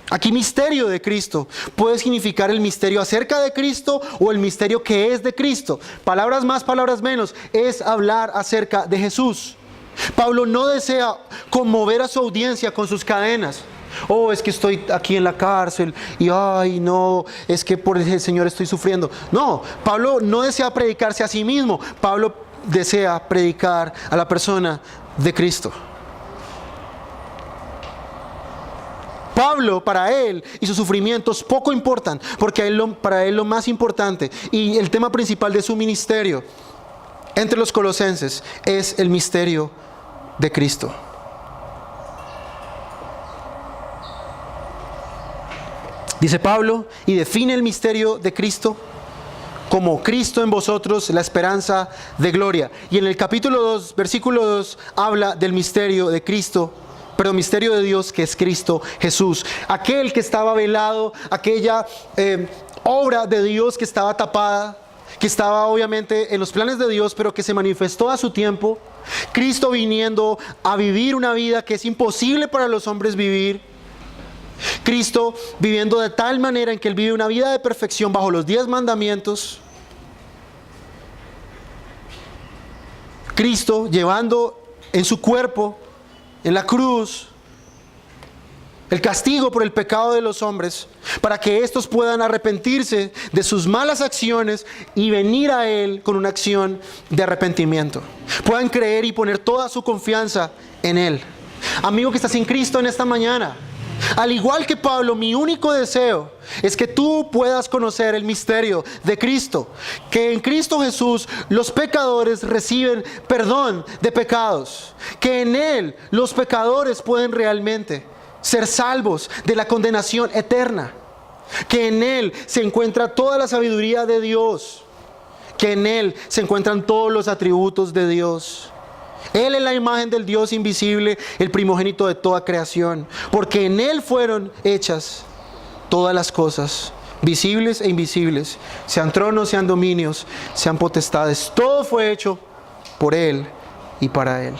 Aquí misterio de Cristo puede significar el misterio acerca de Cristo o el misterio que es de Cristo. Palabras más, palabras menos, es hablar acerca de Jesús. Pablo no desea conmover a su audiencia con sus cadenas. Oh, es que estoy aquí en la cárcel y ay no, es que por el Señor estoy sufriendo. No, Pablo no desea predicarse a sí mismo. Pablo desea predicar a la persona de Cristo. Pablo, para él y sus sufrimientos poco importan, porque para él lo más importante y el tema principal de su ministerio entre los colosenses es el misterio de Cristo. Dice Pablo y define el misterio de Cristo como Cristo en vosotros, la esperanza de gloria. Y en el capítulo 2, versículo 2, habla del misterio de Cristo, pero misterio de Dios que es Cristo Jesús. Aquel que estaba velado, aquella obra de Dios que estaba tapada, que estaba obviamente en los planes de Dios, pero que se manifestó a su tiempo. Cristo viniendo a vivir una vida que es imposible para los hombres vivir. Cristo viviendo de tal manera en que Él vive una vida de perfección bajo los 10 mandamientos. Cristo llevando en su cuerpo, en la cruz, el castigo por el pecado de los hombres, para que éstos puedan arrepentirse de sus malas acciones y venir a Él con una acción de arrepentimiento. Puedan creer y poner toda su confianza en Él. Amigo que estás en Cristo en esta mañana, al igual que Pablo, mi único deseo es que tú puedas conocer el misterio de Cristo, que en Cristo Jesús los pecadores reciben perdón de pecados, que en Él los pecadores pueden realmente ser salvos de la condenación eterna, que en Él se encuentra toda la sabiduría de Dios, que en Él se encuentran todos los atributos de Dios. Él es la imagen del Dios invisible, el primogénito de toda creación, porque en Él fueron hechas todas las cosas, visibles e invisibles, sean tronos, sean dominios, sean potestades. Todo fue hecho por Él y para Él.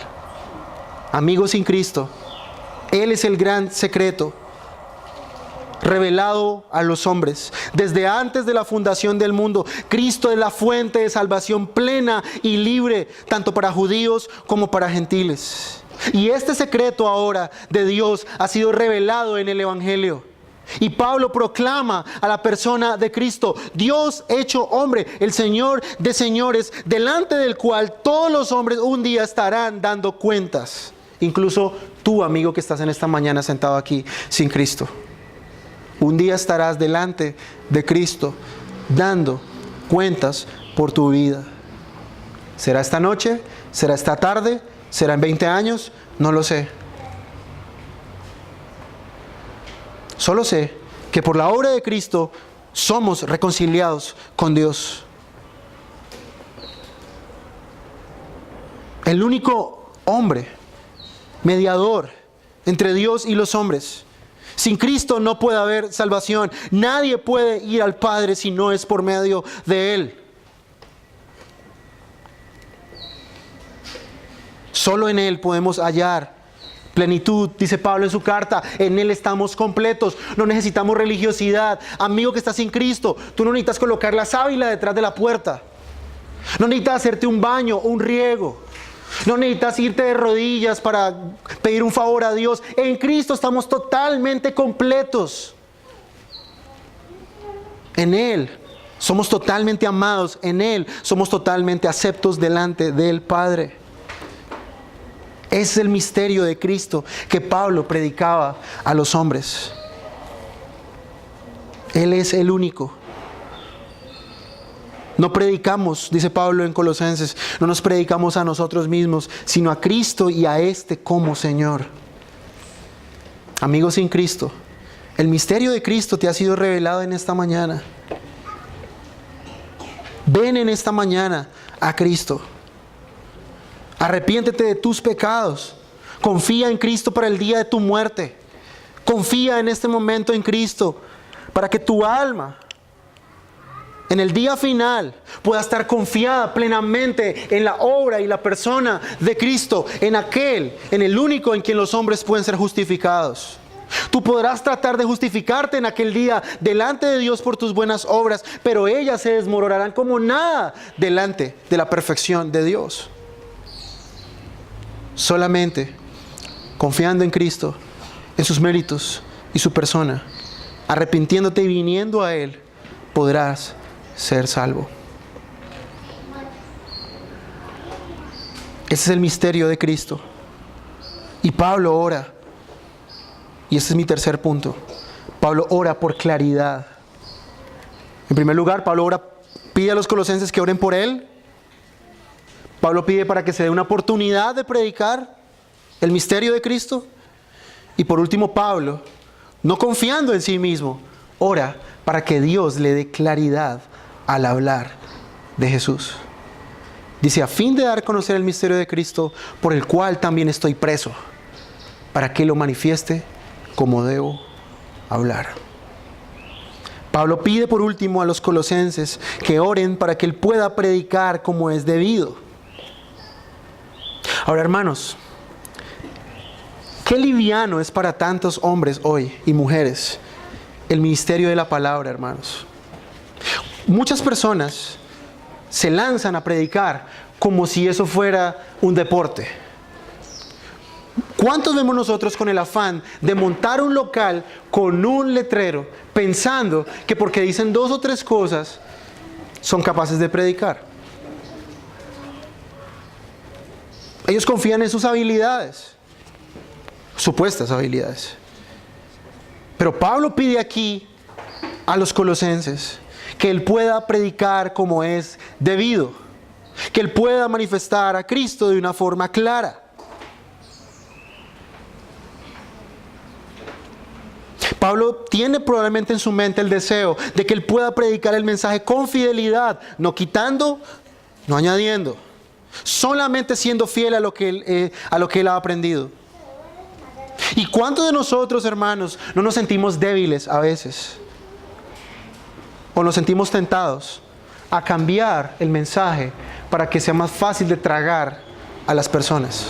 Amigos sin Cristo, Él es el gran secreto revelado a los hombres. Desde antes de la fundación del mundo, Cristo es la fuente de salvación plena y libre, tanto para judíos como para gentiles. Y este secreto ahora de Dios ha sido revelado en el Evangelio. Y Pablo proclama a la persona de Cristo, Dios hecho hombre, el Señor de señores, delante del cual todos los hombres un día estarán dando cuentas. Incluso tú, amigo que estás en esta mañana sentado aquí sin Cristo. Un día estarás delante de Cristo dando cuentas por tu vida. ¿Será esta noche? ¿Será esta tarde? ¿Será en 20 años? No lo sé. Solo sé que por la obra de Cristo somos reconciliados con Dios. El único hombre, mediador entre Dios y los hombres. Sin Cristo no puede haber salvación. Nadie puede ir al Padre si no es por medio de Él. Solo en Él podemos hallar plenitud, dice Pablo en su carta. En Él estamos completos. No necesitamos religiosidad. Amigo que estás sin Cristo, tú no necesitas colocar la sábila detrás de la puerta. No necesitas hacerte un baño o un riego. No necesitas irte de rodillas para pedir un favor a Dios. En Cristo estamos totalmente completos. En Él somos totalmente amados. En Él somos totalmente aceptos delante del Padre. Ese es el misterio de Cristo que Pablo predicaba a los hombres. Él es el único. No predicamos, dice Pablo en Colosenses, no nos predicamos a nosotros mismos, sino a Cristo y a este como Señor. Amigos sin Cristo, el misterio de Cristo te ha sido revelado en esta mañana. Ven en esta mañana a Cristo. Arrepiéntete de tus pecados. Confía en Cristo para el día de tu muerte. Confía en este momento en Cristo para que tu alma en el día final pueda estar confiada plenamente en la obra y la persona de Cristo, en el único en quien los hombres pueden ser justificados. Tú podrás tratar de justificarte en aquel día delante de Dios por tus buenas obras, pero ellas se desmoronarán como nada delante de la perfección de Dios. Solamente confiando en Cristo, en sus méritos y su persona, arrepintiéndote y viniendo a Él, podrás ser salvo. Ese es el misterio de Cristo. Y Pablo ora, y este es mi tercer punto, Pablo ora por claridad. En primer lugar, Pablo pide a los colosenses que oren por él. Pablo pide para que se dé una oportunidad de predicar el misterio de Cristo. Y por último, Pablo, no confiando en sí mismo, ora para que Dios le dé claridad al hablar de Jesús. Dice, a fin de dar a conocer el misterio de Cristo, por el cual también estoy preso, para que lo manifieste como debo hablar. Pablo pide por último a los colosenses que oren para que él pueda predicar como es debido. Ahora, hermanos, qué liviano es para tantos hombres hoy y mujeres el ministerio de la palabra, hermanos. Muchas personas se lanzan a predicar como si eso fuera un deporte. ¿Cuántos vemos nosotros con el afán de montar un local con un letrero pensando que porque dicen 2 o 3 cosas son capaces de predicar? Ellos confían en sus habilidades, supuestas habilidades. Pero Pablo pide aquí a los colosenses que él pueda predicar como es debido, que él pueda manifestar a Cristo de una forma clara. Pablo tiene probablemente en su mente el deseo de que él pueda predicar el mensaje con fidelidad, no quitando, no añadiendo, solamente siendo fiel a lo que él ha aprendido. ¿Y cuántos de nosotros, hermanos, no nos sentimos débiles a veces? ¿O nos sentimos tentados a cambiar el mensaje para que sea más fácil de tragar a las personas?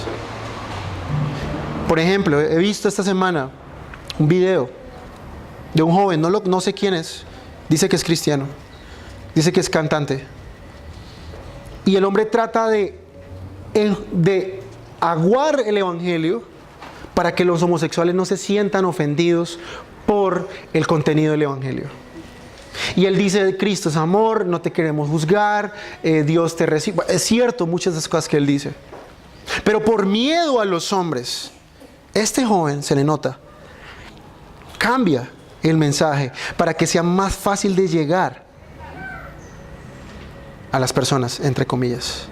Por ejemplo, he visto esta semana un video de un joven, no sé quién es, dice que es cristiano, dice que es cantante. Y el hombre trata de aguar el evangelio para que los homosexuales no se sientan ofendidos por el contenido del evangelio. Y él dice, Cristo es amor, no te queremos juzgar, Dios te recibe. Es cierto, muchas de las cosas que él dice. Pero por miedo a los hombres, este joven, se le nota, cambia el mensaje para que sea más fácil de llegar a las personas, entre comillas.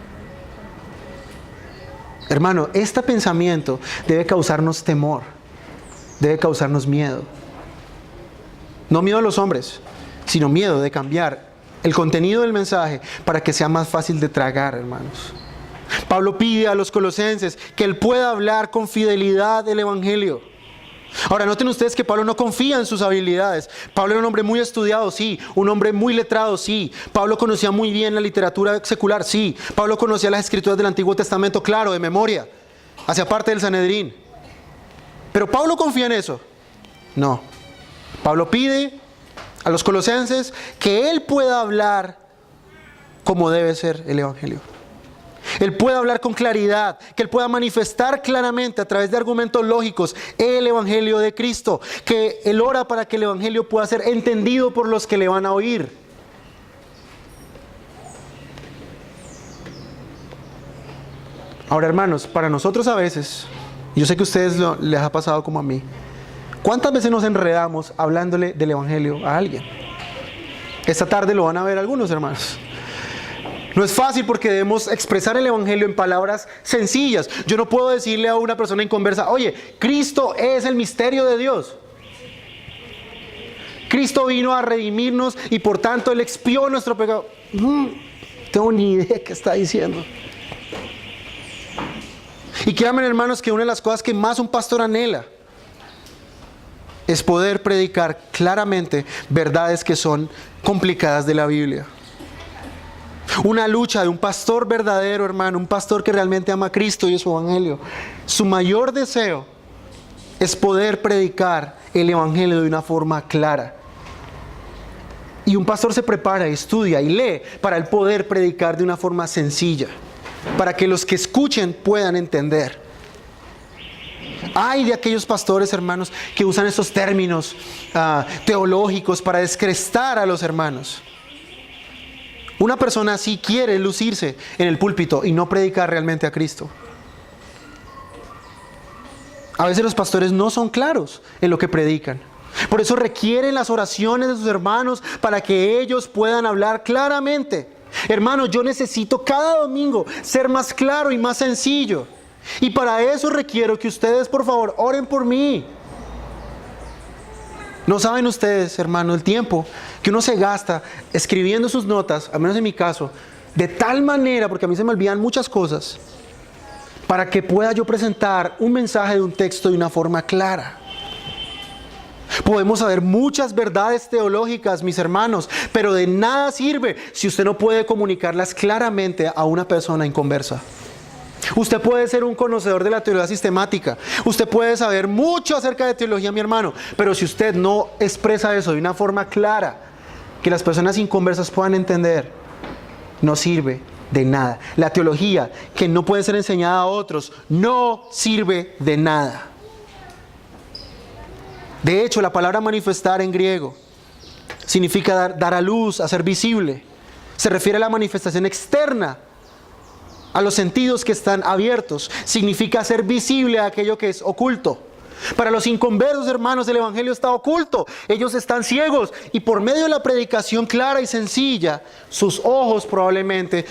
Hermano, este pensamiento debe causarnos temor, debe causarnos miedo. No miedo a los hombres, sino miedo de cambiar el contenido del mensaje para que sea más fácil de tragar, hermanos. Pablo pide a los colosenses que él pueda hablar con fidelidad del evangelio. Ahora, noten ustedes que Pablo no confía en sus habilidades. Pablo era un hombre muy estudiado, sí. Un hombre muy letrado, sí. Pablo conocía muy bien la literatura secular, sí. Pablo conocía las escrituras del Antiguo Testamento, claro, de memoria. Hacía parte del Sanedrín. ¿Pero Pablo confía en eso? No. Pablo pide a los colosenses que él pueda hablar como debe ser el evangelio. Él pueda hablar con claridad, que él pueda manifestar claramente a través de argumentos lógicos el evangelio de Cristo, que él ora para que el evangelio pueda ser entendido por los que le van a oír. Ahora, hermanos, para nosotros a veces, yo sé que a ustedes les ha pasado como a mí, ¿cuántas veces nos enredamos hablándole del evangelio a alguien? Esta tarde lo van a ver algunos, hermanos. No es fácil porque debemos expresar el Evangelio en palabras sencillas. Yo no puedo decirle a una persona inconversa, oye, Cristo es el misterio de Dios. Cristo vino a redimirnos y por tanto Él expió nuestro pecado. No tengo ni idea qué está diciendo. Y créanme, hermanos, que una de las cosas que más un pastor anhela es poder predicar claramente verdades que son complicadas de la Biblia. Una lucha de un pastor verdadero, hermano, un pastor que realmente ama a Cristo y su Evangelio. Su mayor deseo es poder predicar el Evangelio de una forma clara. Y un pastor se prepara, estudia y lee para el poder predicar de una forma sencilla, para que los que escuchen puedan entender. Ay de aquellos pastores, hermanos, que usan estos términos teológicos para descrestar a los hermanos. Una persona así quiere lucirse en el púlpito y no predicar realmente a Cristo. A veces los pastores no son claros en lo que predican. Por eso requieren las oraciones de sus hermanos para que ellos puedan hablar claramente. Hermanos, yo necesito cada domingo ser más claro y más sencillo. Y para eso requiero que ustedes, por favor, oren por mí. No saben ustedes, hermano, el tiempo que uno se gasta escribiendo sus notas, al menos en mi caso, de tal manera, porque a mí se me olvidan muchas cosas, para que pueda yo presentar un mensaje de un texto de una forma clara. Podemos saber muchas verdades teológicas, mis hermanos, pero de nada sirve si usted no puede comunicarlas claramente a una persona inconversa. Usted puede ser un conocedor de la teología sistemática, usted puede saber mucho acerca de teología, mi hermano, pero si usted no expresa eso de una forma clara, que las personas inconversas puedan entender, no sirve de nada. La teología que no puede ser enseñada a otros no sirve de nada. De hecho, la palabra manifestar en griego significa dar a luz, hacer visible. Se refiere a la manifestación externa, a los sentidos que están abiertos. Significa hacer visible aquello que es oculto. Para los inconversos, hermanos, el Evangelio está oculto. Ellos están ciegos y por medio de la predicación clara y sencilla, sus ojos probablemente,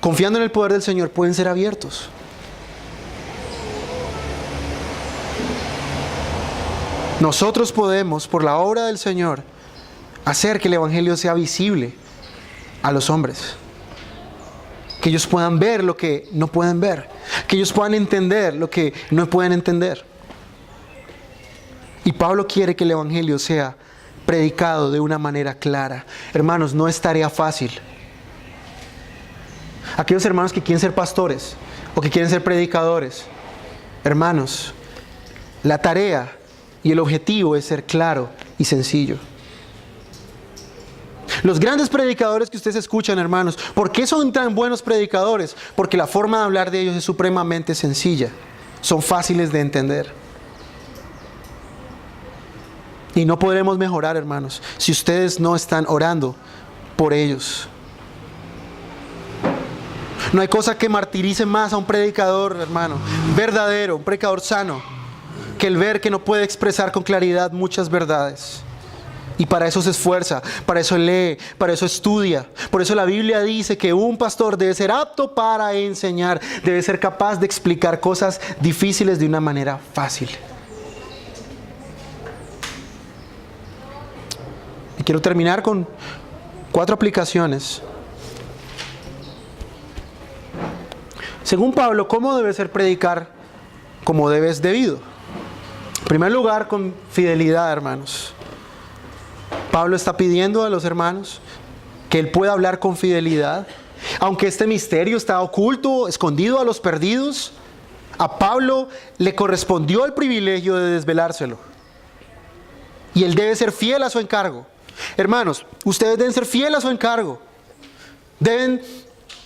confiando en el poder del Señor, pueden ser abiertos. Nosotros podemos, por la obra del Señor, hacer que el Evangelio sea visible a los hombres. Que ellos puedan ver lo que no pueden ver. Que ellos puedan entender lo que no pueden entender. Y Pablo quiere que el Evangelio sea predicado de una manera clara. Hermanos, no es tarea fácil. Aquellos hermanos que quieren ser pastores o que quieren ser predicadores, hermanos, la tarea y el objetivo es ser claro y sencillo. Los grandes predicadores que ustedes escuchan, hermanos, ¿por qué son tan buenos predicadores? Porque la forma de hablar de ellos es supremamente sencilla. Son fáciles de entender. Y no podremos mejorar, hermanos, si ustedes no están orando por ellos. No hay cosa que martirice más a un predicador, hermano, verdadero, un predicador sano, que el ver que no puede expresar con claridad muchas verdades. Y para eso se esfuerza, para eso lee, para eso estudia. Por eso la Biblia dice que un pastor debe ser apto para enseñar, debe ser capaz de explicar cosas difíciles de una manera fácil. Y quiero terminar con 4 aplicaciones. Según Pablo, ¿cómo debe ser predicar como debes debido? En primer lugar, con fidelidad, hermanos. Pablo está pidiendo a los hermanos que él pueda hablar con fidelidad. Aunque este misterio está oculto, escondido a los perdidos, a Pablo le correspondió el privilegio de desvelárselo. Y él debe ser fiel a su encargo. Hermanos, ustedes deben ser fieles a su encargo. Deben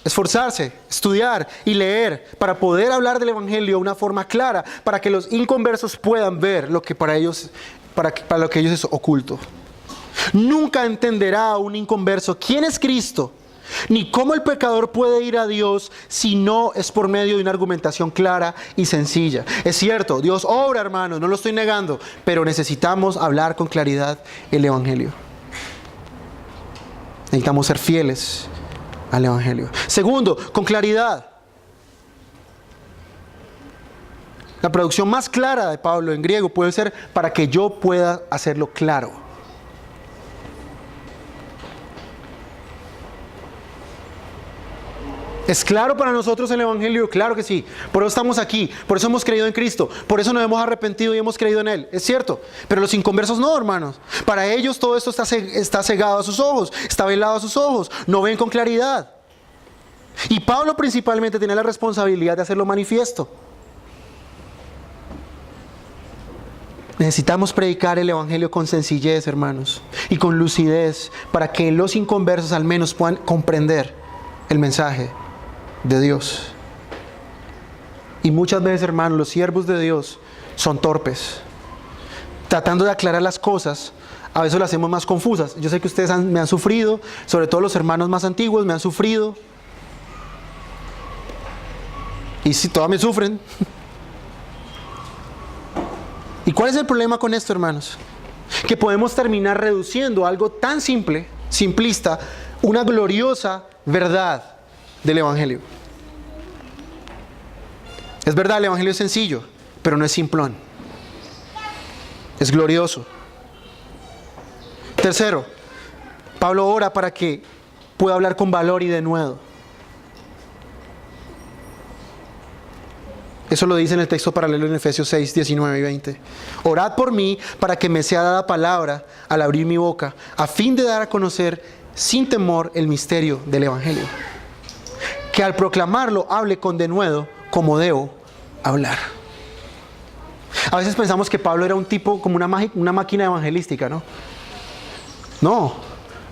esforzarse, estudiar y leer para poder hablar del Evangelio de una forma clara, para que los inconversos puedan ver lo que para ellos es oculto. Nunca entenderá un inconverso quién es Cristo, ni cómo el pecador puede ir a Dios si no es por medio de una argumentación clara y sencilla. Es cierto, Dios obra, hermanos, no lo estoy negando, pero necesitamos hablar con claridad el Evangelio. Necesitamos ser fieles al Evangelio. Segundo, con claridad. La traducción más clara de Pablo en griego puede ser para que yo pueda hacerlo claro. ¿Es claro para nosotros el Evangelio? Claro que sí. Por eso estamos aquí. Por eso hemos creído en Cristo. Por eso nos hemos arrepentido y hemos creído en Él. Es cierto. Pero los inconversos no, hermanos. Para ellos todo esto está cegado a sus ojos. Está velado a sus ojos. No ven con claridad. Y Pablo principalmente tiene la responsabilidad de hacerlo manifiesto. Necesitamos predicar el Evangelio con sencillez, hermanos. Y con lucidez. Para que los inconversos al menos puedan comprender el mensaje de Dios. Y muchas veces, hermanos, los siervos de Dios son torpes. Tratando de aclarar las cosas, a veces las hacemos más confusas. Yo sé que ustedes me han sufrido, sobre todo los hermanos más antiguos me han sufrido. Y si todavía me sufren. ¿Y cuál es el problema con esto, hermanos? Que podemos terminar reduciendo algo tan simple, simplista, una gloriosa verdad del Evangelio. Es verdad, el Evangelio es sencillo, pero no es simplón. Es glorioso. Tercero, Pablo ora para que pueda hablar con valor y denuedo. Eso lo dice en el texto paralelo en Efesios 6, 19 y 20. Orad por mí para que me sea dada palabra al abrir mi boca, a fin de dar a conocer sin temor el misterio del Evangelio. Que al proclamarlo hable con denuedo como debo hablar. A veces pensamos que Pablo era un tipo como una máquina evangelística, ¿no? No.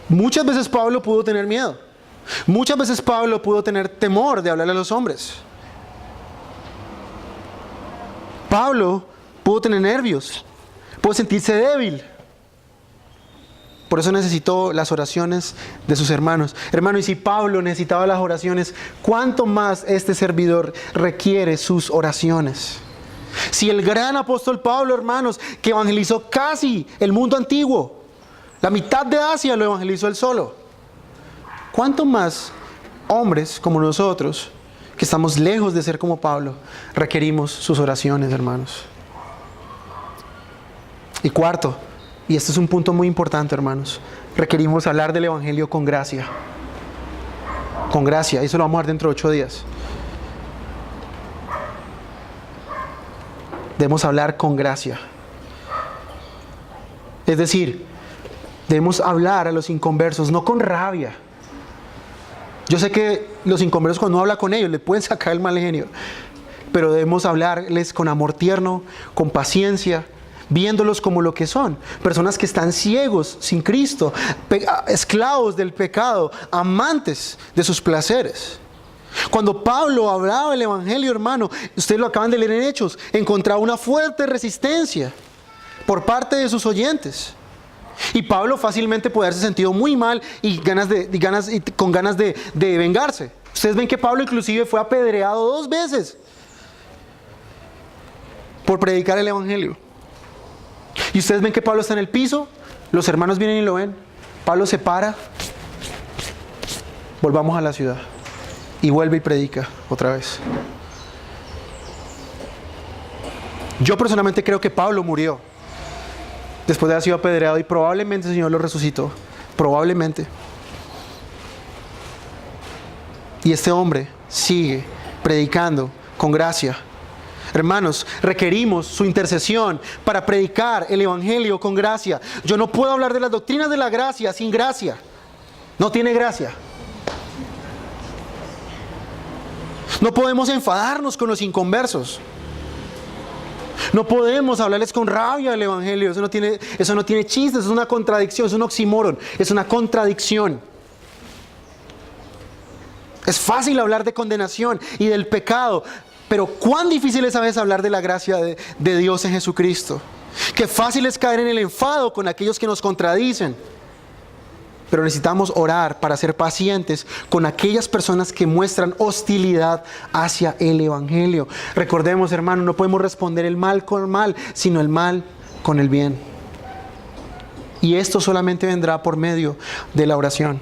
Muchas veces Pablo pudo tener miedo. Muchas veces Pablo pudo tener temor de hablarle a los hombres. Pablo pudo tener nervios. Pudo sentirse débil. Por eso necesitó las oraciones de sus hermanos. Hermano, y si Pablo necesitaba las oraciones, ¿cuánto más este servidor requiere sus oraciones? Si el gran apóstol Pablo, hermanos, que evangelizó casi el mundo antiguo, la mitad de Asia lo evangelizó él solo, ¿cuánto más hombres como nosotros, que estamos lejos de ser como Pablo, requerimos sus oraciones, hermanos? Y cuarto, y este es un punto muy importante, hermanos, requerimos hablar del Evangelio con gracia. Con gracia, eso lo vamos a ver dentro de 8 días. Debemos hablar con gracia. Es decir, debemos hablar a los inconversos, no con rabia. Yo sé que los inconversos, cuando uno habla con ellos, le pueden sacar el mal genio, pero debemos hablarles con amor tierno, con paciencia, viéndolos como lo que son, personas que están ciegos, sin Cristo, esclavos del pecado, amantes de sus placeres. Cuando Pablo hablaba del Evangelio, hermano, ustedes lo acaban de leer en Hechos, encontraba una fuerte resistencia por parte de sus oyentes. Y Pablo fácilmente puede haberse sentido muy mal y con ganas de vengarse. Ustedes ven que Pablo inclusive fue apedreado 2 veces por predicar el Evangelio. Y ustedes ven que Pablo está en el piso, los hermanos vienen y lo ven. Pablo se para, volvamos a la ciudad, y vuelve y predica otra vez. Yo personalmente creo que Pablo murió después de haber sido apedreado, y probablemente el Señor lo resucitó, probablemente. Y este hombre sigue predicando con gracia. Hermanos, requerimos su intercesión para predicar el Evangelio con gracia. Yo no puedo hablar de las doctrinas de la gracia sin gracia. No tiene gracia. No podemos enfadarnos con los inconversos. No podemos hablarles con rabia del Evangelio. Eso no tiene chistes, es una contradicción, es un oxímoron, es una contradicción. Es fácil hablar de condenación y del pecado, pero cuán difícil es a veces hablar de la gracia de Dios en Jesucristo. Qué fácil es caer en el enfado con aquellos que nos contradicen. Pero necesitamos orar para ser pacientes con aquellas personas que muestran hostilidad hacia el Evangelio. Recordemos, hermanos, no podemos responder el mal con el mal, sino el mal con el bien. Y esto solamente vendrá por medio de la oración.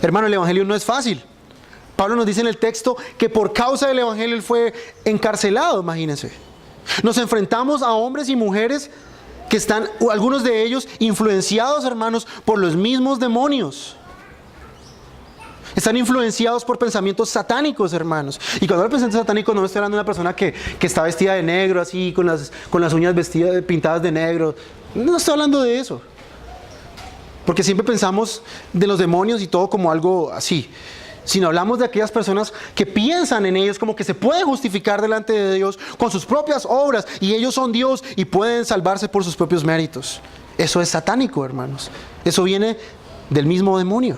Hermano, el Evangelio no es fácil. Pablo nos dice en el texto que por causa del Evangelio él fue encarcelado, imagínense. Nos enfrentamos a hombres y mujeres que están, algunos de ellos, influenciados, hermanos, por los mismos demonios. Están influenciados por pensamientos satánicos, hermanos. Y cuando hablo de pensamientos satánicos no estoy hablando de una persona que está vestida de negro, así, con las uñas pintadas de negro. No estoy hablando de eso. Porque siempre pensamos de los demonios y todo como algo así. Sino hablamos de aquellas personas que piensan en ellos como que se puede justificar delante de Dios con sus propias obras y ellos son Dios y pueden salvarse por sus propios méritos. Eso es satánico, hermanos. Eso viene del mismo demonio.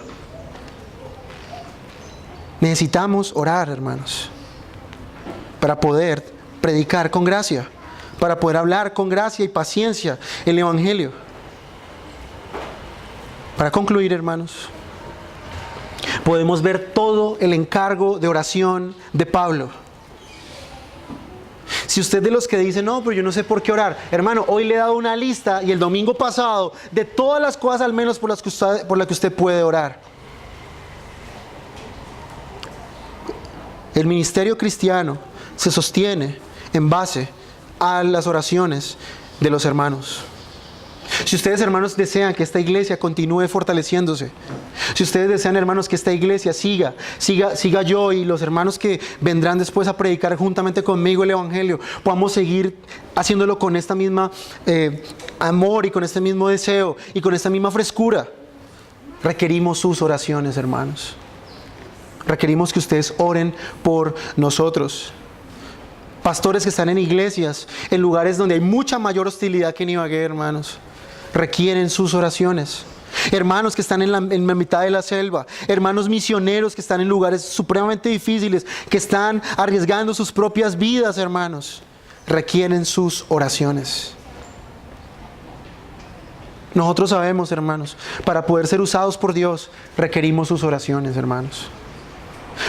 Necesitamos orar, hermanos, para poder predicar con gracia, para poder hablar con gracia y paciencia el Evangelio. Para concluir, hermanos, podemos ver todo el encargo de oración de Pablo. Si usted de los que dice, no, pero yo no sé por qué orar, hermano, hoy le he dado una lista y el domingo pasado de todas las cosas al menos por las que usted puede orar. El ministerio cristiano se sostiene en base a las oraciones de los hermanos. Si ustedes, hermanos, desean que esta iglesia continúe fortaleciéndose, si ustedes desean, hermanos, que esta iglesia siga yo y los hermanos que vendrán después a predicar juntamente conmigo el Evangelio, podamos seguir haciéndolo con esta misma amor y con este mismo deseo y con esta misma frescura, requerimos sus oraciones, hermanos. Requerimos que ustedes oren por nosotros. Pastores que están en iglesias, en lugares donde hay mucha mayor hostilidad que en Ibagué, hermanos, requieren sus oraciones. Hermanos que están en la mitad de la selva, hermanos misioneros que están en lugares supremamente difíciles, que están arriesgando sus propias vidas, hermanos, requieren sus oraciones. Nosotros sabemos, hermanos, para poder ser usados por Dios, requerimos sus oraciones, hermanos.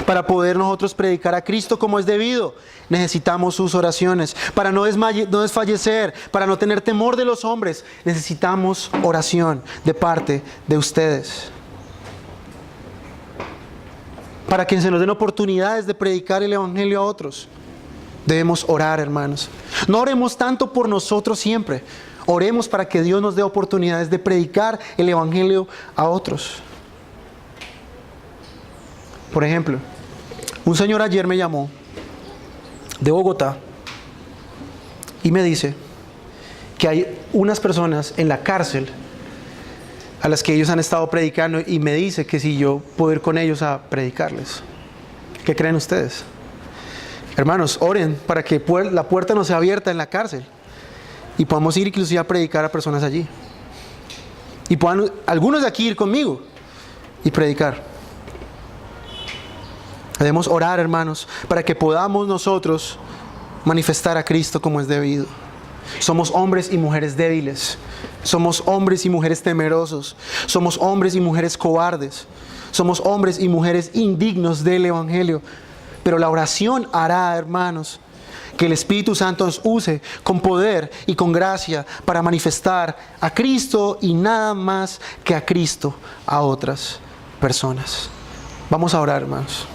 Para poder nosotros predicar a Cristo como es debido, necesitamos sus oraciones. Para no desfallecer, para no tener temor de los hombres, necesitamos oración de parte de ustedes. Para que se nos den oportunidades de predicar el Evangelio a otros, debemos orar, hermanos. No oremos tanto por nosotros siempre. Oremos para que Dios nos dé oportunidades de predicar el Evangelio a otros. Por ejemplo, un señor ayer me llamó de Bogotá y me dice que hay unas personas en la cárcel a las que ellos han estado predicando y me dice que si yo puedo ir con ellos a predicarles. ¿Qué creen ustedes? Hermanos, oren para que la puerta no sea abierta en la cárcel y podamos ir inclusive a predicar a personas allí. Y puedan algunos de aquí ir conmigo y predicar. Debemos orar, hermanos, para que podamos nosotros manifestar a Cristo como es debido. Somos hombres y mujeres débiles. Somos hombres y mujeres temerosos. Somos hombres y mujeres cobardes. Somos hombres y mujeres indignos del Evangelio. Pero la oración hará, hermanos, que el Espíritu Santo nos use con poder y con gracia para manifestar a Cristo y nada más que a Cristo a otras personas. Vamos a orar, hermanos.